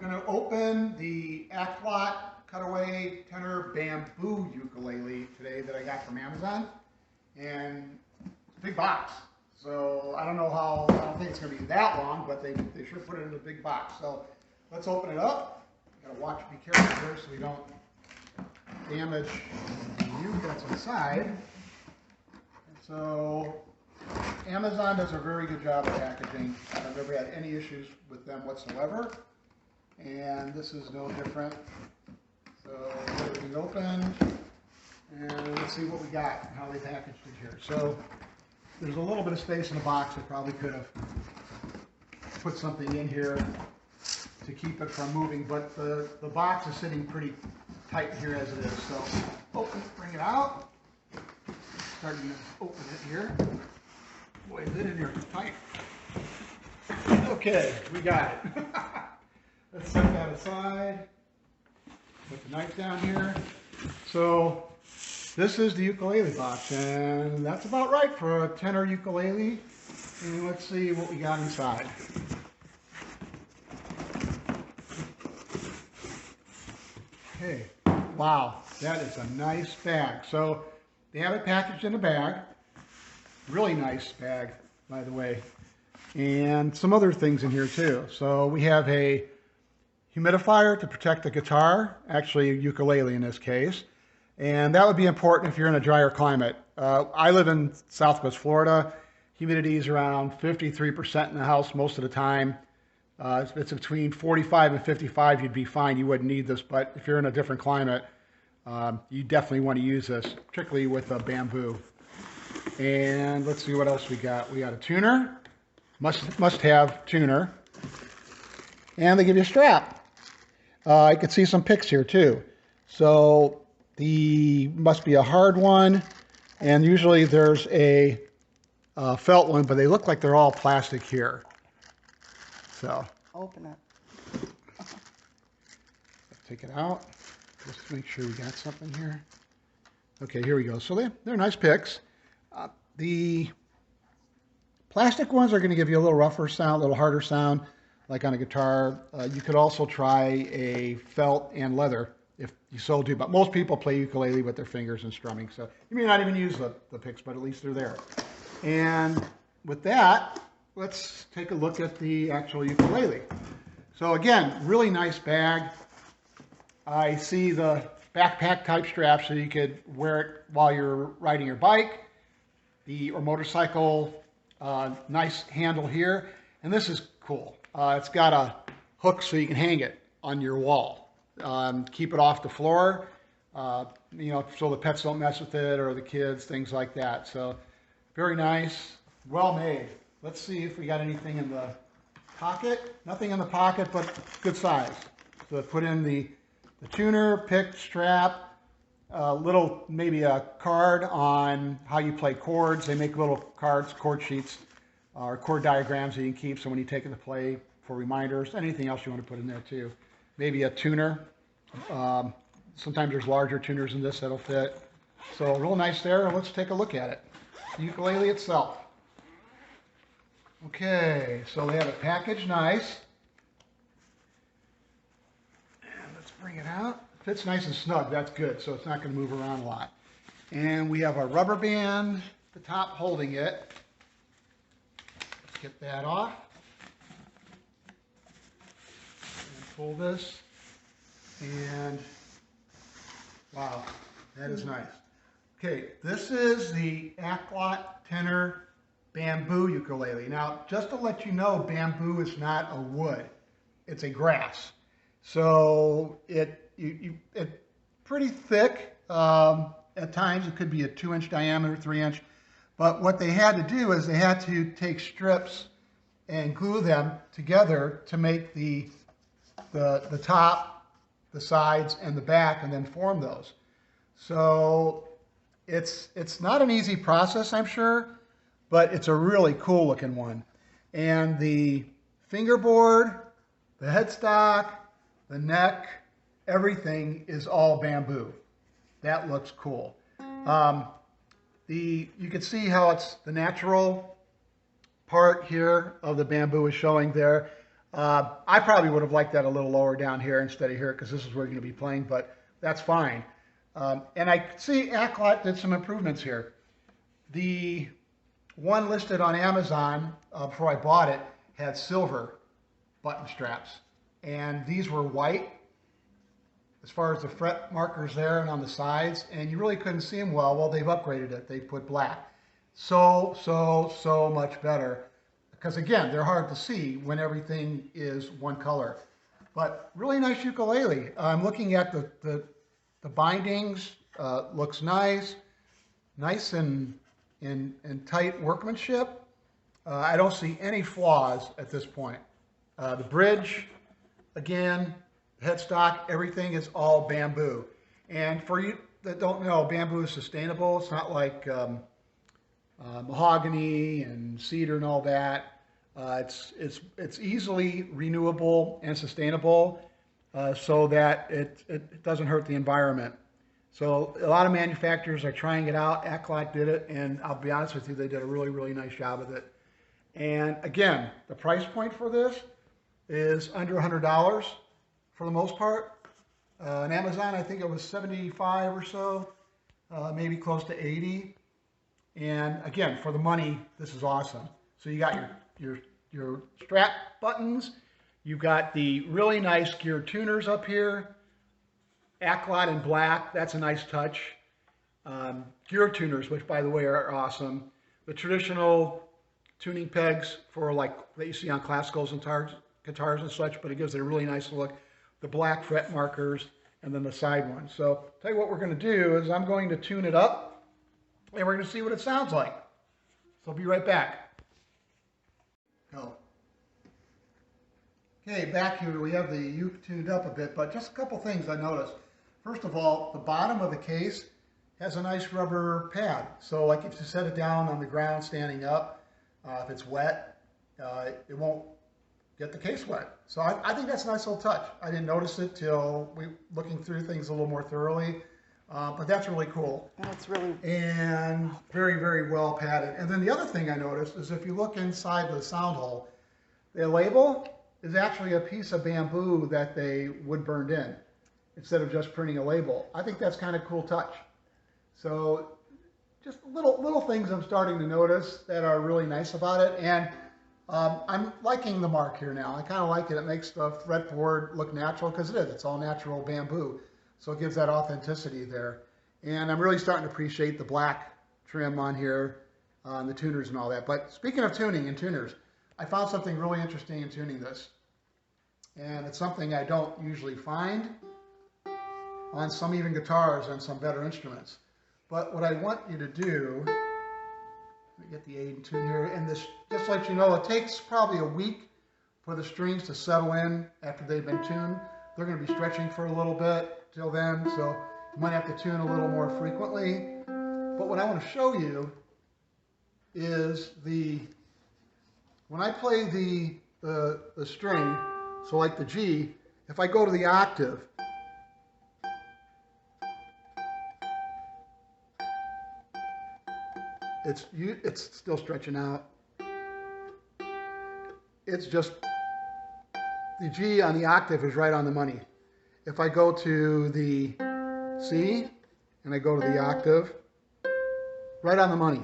going to open the Aklot Cutaway Tenor Bamboo ukulele today that I got from Amazon. And it's a big box. So I don't know how, I don't think it's going to be that long, but they sure put it in a big box. So let's open it up. Got to watch, be careful here so we don't damage the uke that's inside. So Amazon does a very good job of packaging. I've never had any issues with them whatsoever. And this is no different. So get everything open and let's see what we got and how they packaged it here. So there's a little bit of space in the box. I probably could have put something in here to keep it from moving, but the box is sitting pretty tight here as it is. So open, bring it out. Starting to open it here. Boy, is it in here tight. Okay, we got it. Let's set that aside. Put the knife down here. So this is the ukulele box, and that's about right for a tenor ukulele. And let's see what we got inside. Okay, wow, that is a nice bag. So they have it packaged in a bag. Really nice bag, by the way. And some other things in here too. So we have a humidifier to protect the guitar, actually a ukulele in this case. And that would be important if you're in a drier climate. I live in Southwest Florida. Humidity is around 53% in the house most of the time. If it's between 45 and 55, you'd be fine. You wouldn't need this, but if you're in a different climate, you definitely want to use this, particularly with a bamboo. And let's see what else we got. We got a tuner, must have tuner. And they give you a strap. I could see some picks here too. So the must be a hard one, and usually there's a felt one, but they look like they're all plastic here. So open it. Take it out. Just to make sure we got something here. Okay, here we go. So they're nice picks. The plastic ones are going to give you a little rougher sound, a little harder sound, like on a guitar. You could also try a felt and leather if you so do, but most people play ukulele with their fingers and strumming, so you may not even use the picks, but at least they're there. And with that, let's take a look at the actual ukulele. So again, really nice bag. I see the backpack type strap so you could wear it while you're riding your bike or motorcycle. Nice handle here, and this is cool. It's got a hook so you can hang it on your wall. Keep it off the floor, you know, so the pets don't mess with it or the kids, things like that. So very nice, well made. Let's see if we got anything in the pocket. Nothing in the pocket, but good size. So put in the tuner, pick, strap, little maybe a card on how you play chords. They make little cards, chord sheets, or chord diagrams that you can keep so when you take it to play for reminders. Anything else you want to put in there too. Maybe a tuner. Sometimes there's larger tuners than this that'll fit. So real nice there. Let's take a look at it. The ukulele itself. Okay, so they have it packaged nice. And let's bring it out. Fits nice and snug, that's good, so it's not going to move around a lot. And we have a rubber band at the top holding it. Let's get that off. And pull this. And wow, that is nice. Okay, this is the Aklot Tenor Bamboo ukulele. Now, just to let you know, bamboo is not a wood. It's a grass. So it's pretty thick. At times it could be a 2-inch diameter, 3-inch. But what they had to do is they had to take strips and glue them together to make the top, the sides, and the back, and then form those. So it's not an easy process, I'm sure, but it's a really cool looking one. And the fingerboard, the headstock, the neck, everything is all bamboo. That looks cool. You can see how it's the natural part here of the bamboo is showing there. I probably would have liked that a little lower down here instead of here because this is where you're going to be playing, but that's fine. And I see Aklot did some improvements here. The one listed on Amazon before I bought it had silver button straps, and these were white as far as the fret markers there and on the sides, and you really couldn't see them well. Well, they've upgraded it. They put black. So much better. Because again, they're hard to see when everything is one color. But really nice ukulele. I'm looking at the bindings. Looks nice. Nice and tight workmanship. I don't see any flaws at this point. The bridge, again, headstock, everything is all bamboo. And for you that don't know, bamboo is sustainable. It's not like mahogany and cedar and all that. It's easily renewable and sustainable so that it doesn't hurt the environment. So a lot of manufacturers are trying it out. Aklot did it, and I'll be honest with you, they did a really nice job with it. And again, the price point for this is under $100 for the most part. On Amazon, I think it was 75 or so, maybe close to 80. And again, for the money, this is awesome. So you got your strap buttons. You've got the really nice gear tuners up here. Aklot in black, that's a nice touch. Gear tuners, which by the way are awesome. The traditional tuning pegs for like that you see on classicals and guitars and such, but it gives it a really nice look. The black fret markers and then the side ones. So tell you what we're going to do is I'm going to tune it up and we're going to see what it sounds like. So I'll be right back. Go. Okay, back here we have the uke tuned up a bit, but just a couple things I noticed. First of all, the bottom of the case has a nice rubber pad. So like if you set it down on the ground standing up, if it's wet, it won't get the case wet. So I think that's a nice little touch. I didn't notice it till looking through things a little more thoroughly, but that's really cool. That's really... And very well padded. And then the other thing I noticed is if you look inside the sound hole, the label is actually a piece of bamboo that they wood burned in instead of just printing a label. I think that's kind of cool touch. So just little things I'm starting to notice that are really nice about it. And I'm liking the mark here now. I kind of like it. It makes the fretboard look natural because it is. It's all natural bamboo. So it gives that authenticity there. And I'm really starting to appreciate the black trim on here, the tuners and all that. But speaking of tuning and tuners, I found something really interesting in tuning this. And it's something I don't usually find on some even guitars and some better instruments. But what I want you to do, let me get the aid and tune here, and this just to let you know, it takes probably a week for the strings to settle in after they've been tuned. They're going to be stretching for a little bit till then, so you might have to tune a little more frequently. But what I want to show you is when I play the string, so like the G, if I go to the octave, it's still stretching out. It's just, the G on the octave is right on the money. If I go to the C and I go to the octave, right on the money.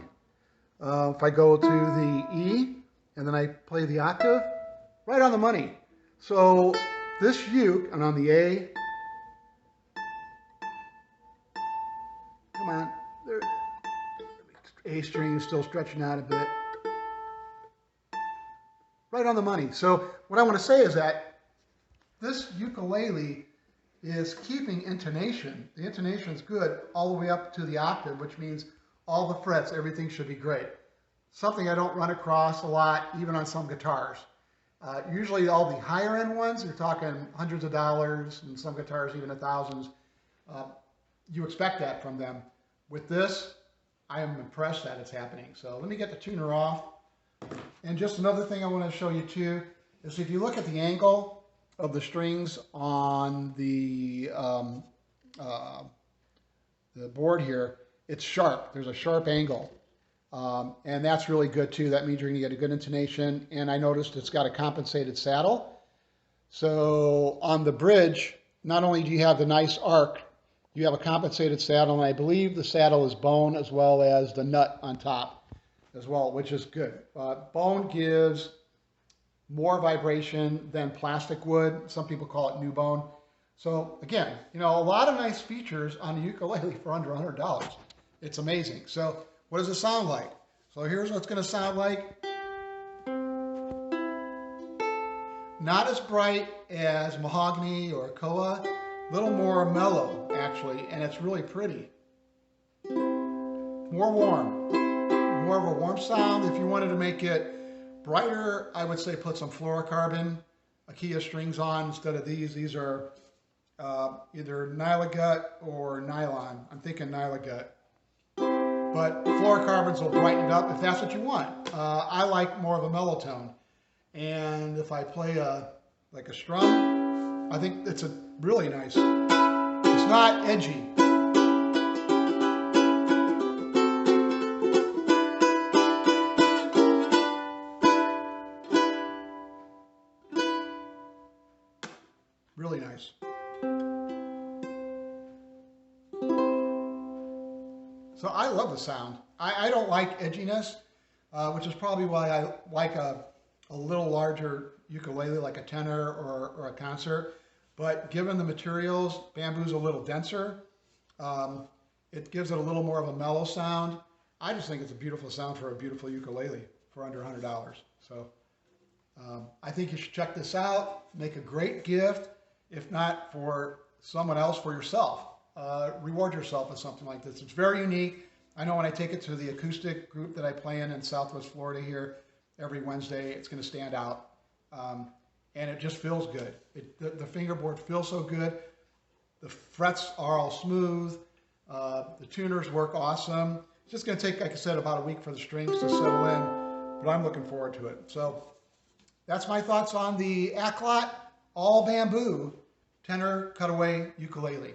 If I go to the E and then I play the octave, right on the money. So this uke, and on the A, come on, there, A string is still stretching out a bit. Right on the money. So what I want to say is that this ukulele is keeping intonation. The intonation is good all the way up to the octave, which means all the frets, everything should be great. Something I don't run across a lot, even on some guitars. Usually all the higher end ones, you're talking hundreds of dollars, and some guitars even thousands. You expect that from them. With this, I am impressed that it's happening. So let me get the tuner off. And just another thing I want to show you too, is if you look at the angle of the strings on the board here, it's sharp. There's a sharp angle. And that's really good too. That means you're going to get a good intonation. And I noticed it's got a compensated saddle. So on the bridge, not only do you have the nice arc, you have a compensated saddle, and I believe the saddle is bone as well as the nut on top as well, which is good. Bone gives more vibration than plastic would. Some people call it new bone. So again, a lot of nice features on a ukulele for under $100. It's amazing. So what does it sound like? So here's what it's going to sound like. Not as bright as mahogany or koa, a little more mellow actually, and it's really pretty. More warm, more of a warm sound. If you wanted to make it brighter, I would say put some fluorocarbon Akia strings on instead of these. These are either Nylagut or nylon. I'm thinking Nylagut. But fluorocarbons will brighten it up if that's what you want. I like more of a mellow tone. And if I play like a strum, I think it's a really nice. It's not edgy. Really nice. So I love the sound. I don't like edginess, which is probably why I like a little larger ukulele like a tenor or a concert. But given the materials, bamboo's a little denser. It gives it a little more of a mellow sound. I just think it's a beautiful sound for a beautiful ukulele for under $100. So I think you should check this out. Make a great gift. If not for someone else, for yourself. Reward yourself with something like this. It's very unique. I know when I take it to the acoustic group that I play in Southwest Florida here every Wednesday, it's going to stand out. And it just feels good. The fingerboard feels so good. The frets are all smooth. The tuners work awesome. It's just going to take, like I said, about a week for the strings to settle in, but I'm looking forward to it. So that's my thoughts on the Aklot all bamboo tenor cutaway ukulele.